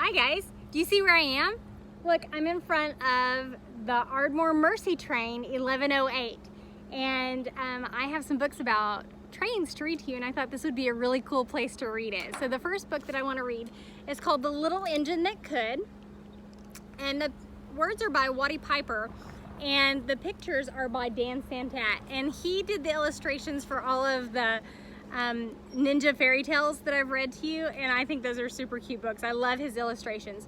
Hi guys, do you see where I am? Look, I'm in front of the Ardmore Mercy train 1108, and I have some books about trains to read to you, and I thought this would be a really cool place to read it. So the first book that I want to read is called The Little Engine That Could, and the words are by Watty Piper, and the pictures are by Dan Santat, and he did the illustrations for all of the ninja fairy tales that I've read to you, and I think those are super cute books. I love his illustrations.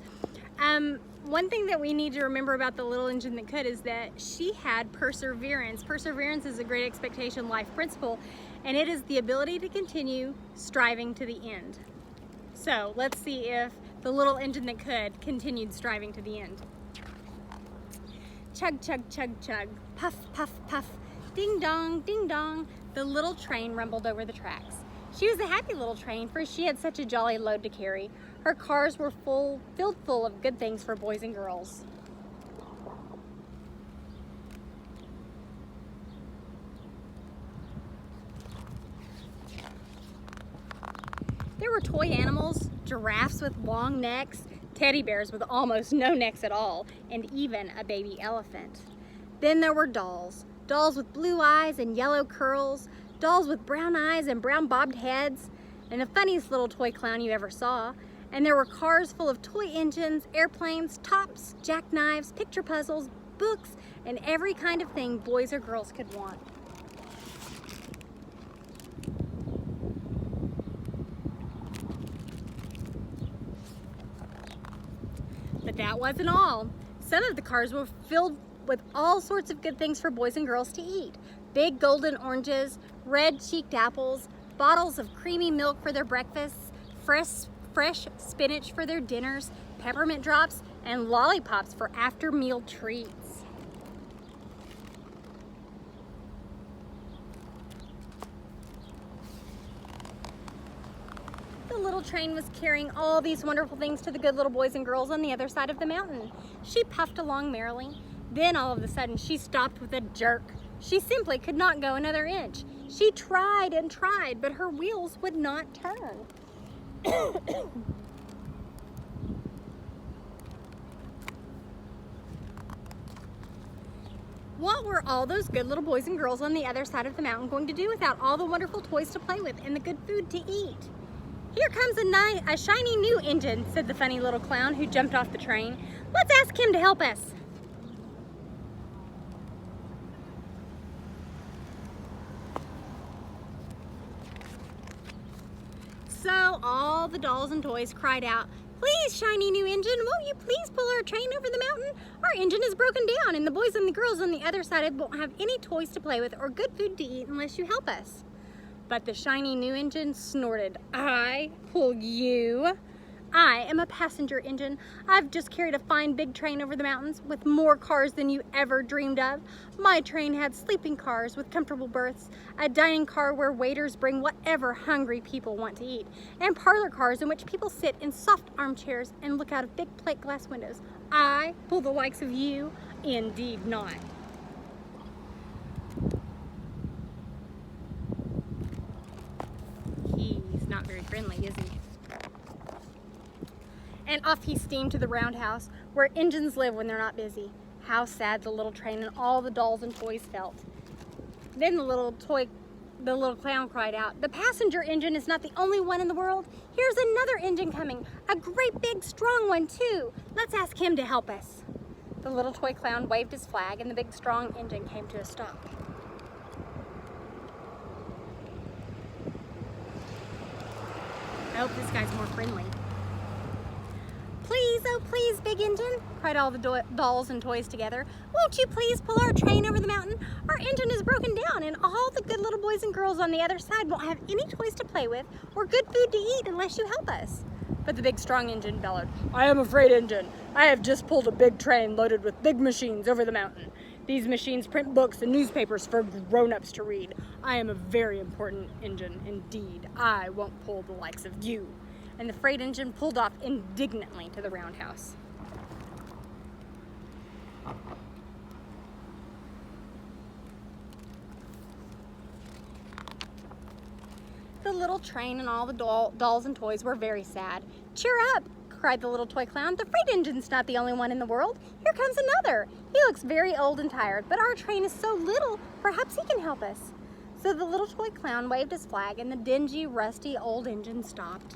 One thing that we need to remember about The Little Engine That Could is that she had perseverance. Perseverance is a great expectation life principle, and it is the ability to continue striving to the end. So let's see if the little engine that could continued striving to the end. Chug, chug, chug, chug, puff, puff, puff, ding dong, ding dong. The little train rumbled over the tracks. She was a happy little train, for she had such a jolly load to carry. Her cars were filled full of good things for boys and girls. There were toy animals, giraffes with long necks, teddy bears with almost no necks at all, and even a baby elephant. Then there were dolls. Dolls with blue eyes and yellow curls, dolls with brown eyes and brown bobbed heads, and the funniest little toy clown you ever saw. And there were cars full of toy engines, airplanes, tops, jackknives, picture puzzles, books, and every kind of thing boys or girls could want. But that wasn't all. Some of the cars were filled with all sorts of good things for boys and girls to eat. Big golden oranges, red-cheeked apples, bottles of creamy milk for their breakfasts, fresh spinach for their dinners, peppermint drops, and lollipops for after-meal treats. The little train was carrying all these wonderful things to the good little boys and girls on the other side of the mountain. She puffed along merrily. Then all of a sudden she stopped with a jerk. She simply could not go another inch. She tried and tried, but her wheels would not turn. What were all those good little boys and girls on the other side of the mountain going to do without all the wonderful toys to play with and the good food to eat? Here comes a shiny new engine, said the funny little clown who jumped off the train. Let's ask him to help us. So all the dolls and toys cried out, "Please, shiny new engine, won't you please pull our train over the mountain? Our engine is broken down, and the boys and the girls on the other side won't have any toys to play with or good food to eat unless you help us." But the shiny new engine snorted, "I pull you? I am a passenger engine. I've just carried a fine big train over the mountains with more cars than you ever dreamed of. My train had sleeping cars with comfortable berths, a dining car where waiters bring whatever hungry people want to eat, and parlor cars in which people sit in soft armchairs and look out of big plate glass windows. I pull the likes of you? Indeed not." He's not very friendly, is he? And off he steamed to the roundhouse, where engines live when they're not busy. How sad the little train and all the dolls and toys felt. Then the little clown cried out, "The passenger engine is not the only one in the world. Here's another engine coming, a great big strong one too. Let's ask him to help us." The little toy clown waved his flag, and the big strong engine came to a stop. I hope this guy's more friendly. "Please, oh please, big engine," cried all the dolls and toys together. "Won't you please pull our train over the mountain? Our engine is broken down, and all the good little boys and girls on the other side won't have any toys to play with or good food to eat unless you help us." But the big strong engine bellowed, "I am a freight engine. I have just pulled a big train loaded with big machines over the mountain. These machines print books and newspapers for grown-ups to read. I am a very important engine indeed. I won't pull the likes of you." And the freight engine pulled off indignantly to the roundhouse. The little train and all the dolls and toys were very sad. "Cheer up," cried the little toy clown. The freight engine's not the only one in the world. Here comes another. He looks very old and tired, but our train is so little, perhaps he can help us. So the little toy clown waved his flag and the dingy, rusty old engine stopped.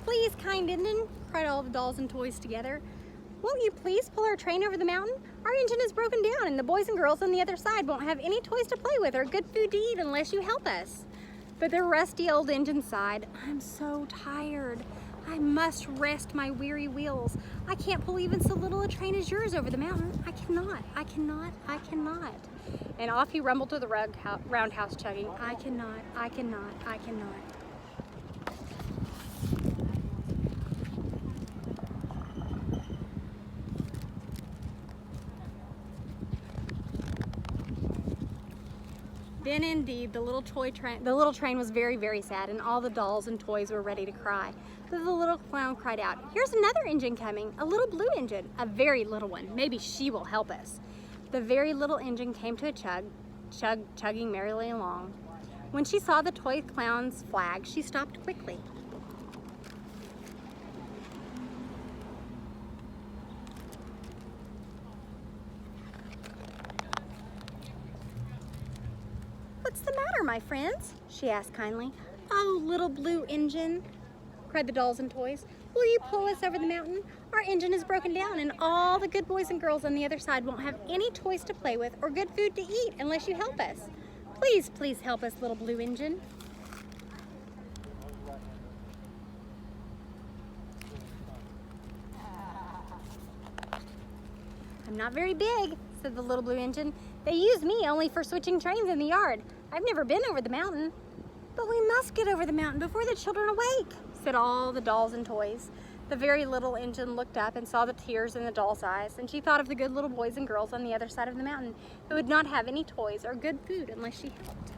Please, kind engine, cried all the dolls and toys together. Won't you please pull our train over the mountain? Our engine is broken down and the boys and girls on the other side won't have any toys to play with or good food to eat unless you help us. But the rusty old engine sighed. I'm so tired. I must rest my weary wheels. I can't pull even so little a train as yours over the mountain. I cannot. And off he rumbled to the roundhouse chugging. I cannot. Then indeed, the little train was very, very sad, and all the dolls and toys were ready to cry. But the little clown cried out, here's another engine coming, a little blue engine, a very little one. Maybe she will help us. The very little engine came to a chugging merrily along. When she saw the toy clown's flag, she stopped quickly. What's the matter, my friends? She asked kindly. Oh, little blue engine, cried the dolls and toys. Will you pull us over the mountain? Our engine is broken down and all the good boys and girls on the other side won't have any toys to play with or good food to eat unless you help us. Please, please help us, little blue engine. I'm not very big, said the little blue engine. They use me only for switching trains in the yard. I've never been over the mountain. But we must get over the mountain before the children awake, said all the dolls and toys. The very little engine looked up and saw the tears in the doll's eyes, and she thought of the good little boys and girls on the other side of the mountain who would not have any toys or good food unless she helped.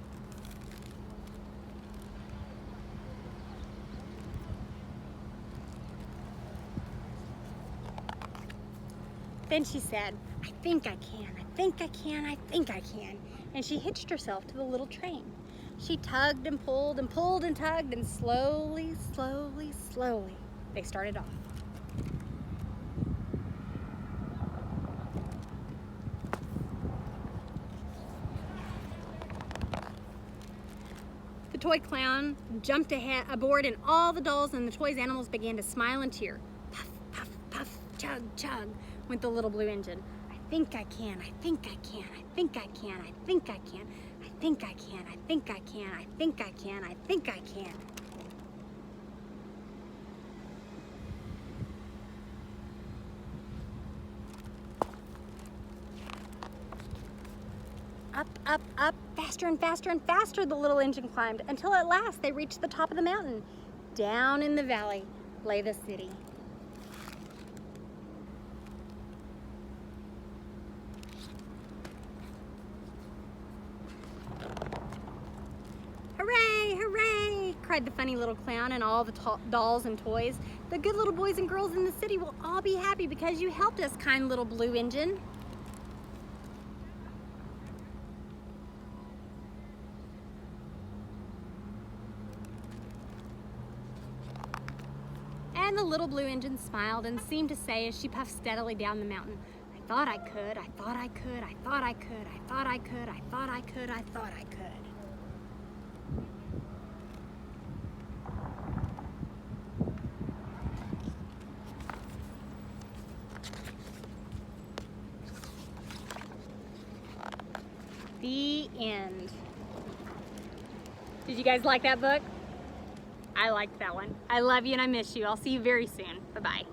Then she said, I think I can. And she hitched herself to the little train. She tugged and pulled and pulled and tugged, and slowly, they started off. The toy clown jumped aboard, and all the dolls and the toys' animals began to smile and cheer. Puff, puff, puff, chug, chug, went the little blue engine. I think I can. Up, faster and faster and faster the little engine climbed, until at last they reached the top of the mountain. Down in the valley lay the city. Hooray, hooray, cried the funny little clown and all the dolls and toys. The good little boys and girls in the city will all be happy because you helped us, kind little blue engine. And the little blue engine smiled and seemed to say as she puffed steadily down the mountain, I thought I could. The end. Did you guys like that book? I liked that one. I love you and I miss you. I'll see you very soon. Bye-bye.